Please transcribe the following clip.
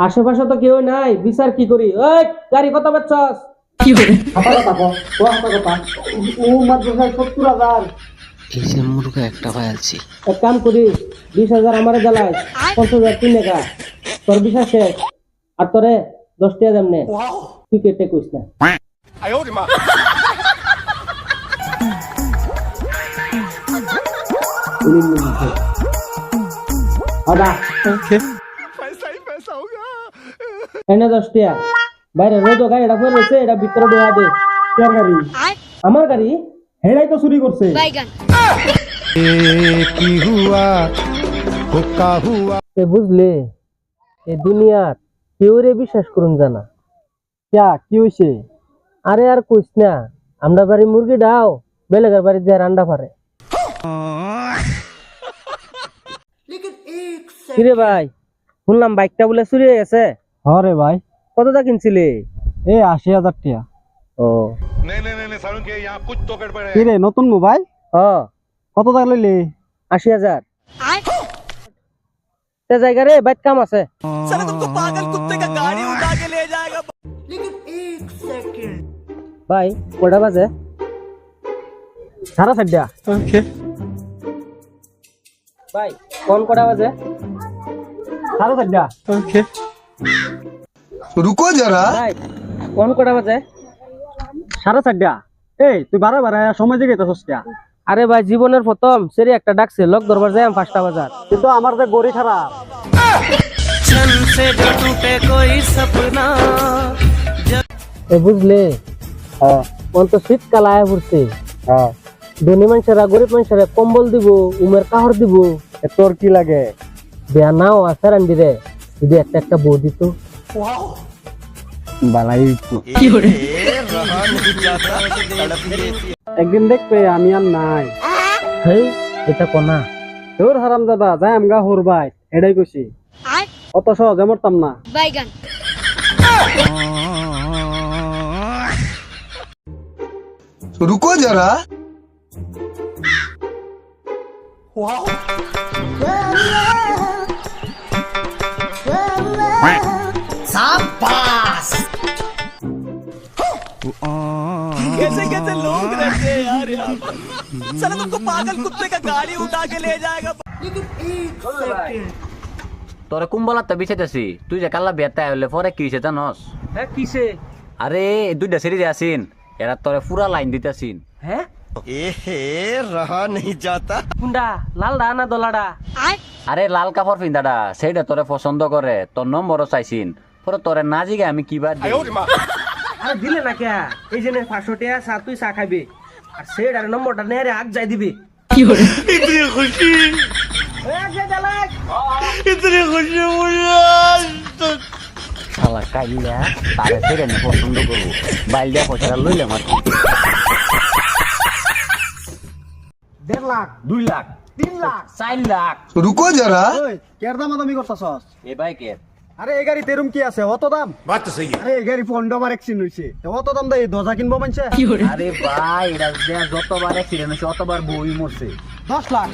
আশেপাশে তো কেউ নাই, বিচার কি করি? ওই গাড়ি কত বেচছস? কি করে এই যে মুরগা একটা পাইছি। এক কাম করি, 20,000 আমারে জ্বালাই, 50,000 তুই নেগা, তোর বিশ্বাস শেষ। আর তোরে 10 টাকা দেমনে, তুই কেটে কইস না। এনে 10 টাকা বাইরে রোদ গাড়িটা ফের রয়েছে, এটা ভিতরে ঢোয়া দে। কার গাড়ি? আমার গাড়ি। হেড়াই তো চুরি করছে। কি হুয়া হুকা হুয়া বুঝলে, এই দুনিয়ার কেউ রে বিশ্বাস করুন জানা। কি হয়েছে? আরে আর কইস না, আমরা বাড়ি মুরগি ডাও, বেলেগার বাড়ি যায় রান্ডা পারে। কিরে ভাই, শুনলাম বাইকটা বলে চুরি হয়ে গেছে? হরে ভাই, কতটা কিনছিলি? 80,000 টাকা। ও কিরে নতুন মোবাইল? কত টাকা লইলি? 80,000। জায়গা রে বাইক কাম আছে। ভাই কটা বাজে? 4:30। ভাই কোন কটা বাজে? 4:30। रुको जरा ভাই কোন কটা বাজে? 4:30। এই তুই বারে বারে সময় দিকে তো সস্তা। আরে ভাই জীবনের প্রথম সেরি একটা ডাকছে, লোক দরবার যায় 5টা বাজার। কিন্তু আমার যে গড়ি খারাপ। বুঝলে, কোন তো শীতকাল আয়া পড়ছে। ধনী মানুষেরা গরিব মানুষেরা কম্বল দিব, উমের কাহর দিব। তোর কি লাগে? বেয়া নাও আছে রান্ডি রে, যদি একটা একটা বউ দিত। বালাই একদিন দেখবে আমি আর নাই। হেই এটা কোনা তোর হারাম দাদা যাই আমগা হোর ভাই, এটাই কইছি। অত সহজে মরতাম না। रुको जरा कैसे कैसे लोग रहते हैं यार यहाँ पर। साला तुमको पागल कुत्ते का गाड़ी उठा के ले जाएगा। তোরে কুম্বলাতে বিছাইতেছি, তুই যে কাল্লা বিয়াতে হইলে পরে কি হইছে জানোস? হ্যাঁ কিসে? আরে এই দুইটা সিরিজ আসিন, এরা তোরে পুরা লাইন দিতেছিন। হ্যাঁ रहा नहीं जाता কুন্ডা লালডা না দলাডা? আরে লাল কাপড় পিন্দাডা, সেইটা তোরে পছন্দ করে, তোর নম্বরও চাইছিন। পরে তোরে না জিগে আমি কি বাদ দিই? আরে দিলে না কে? এই যে 500 টাকা চা তুই চা খাবি, আর সেটার নম্বরটা নেরে আগ যাই দিবি। इतनी खुशी इतनी खुशी मुझे आज तक। শালা কাইলা তারে সেরে নে পছন্দ করবো, বাইল দিয়া পয়সাটা লইলে মার। 1.5 লাখ, 2 লাখ, 3 লাখ, 4 লাখ। रुको जरा ওই কের দাম দামি করতাছস? এ বাইকের আরে এই গাড়ি তেরুম কি আছে অত দাম? বাত তো সহি। আরে এই গাড়ি পন্ডবার এক্সিডেন্ট হইছে, অত দাম দেই 10 কিনবো মানছে। আরে ভাই এটা যতবার অ্যাক্সিডেন্ট হয়েছে অতবার বই মরছে। 10 লাখ।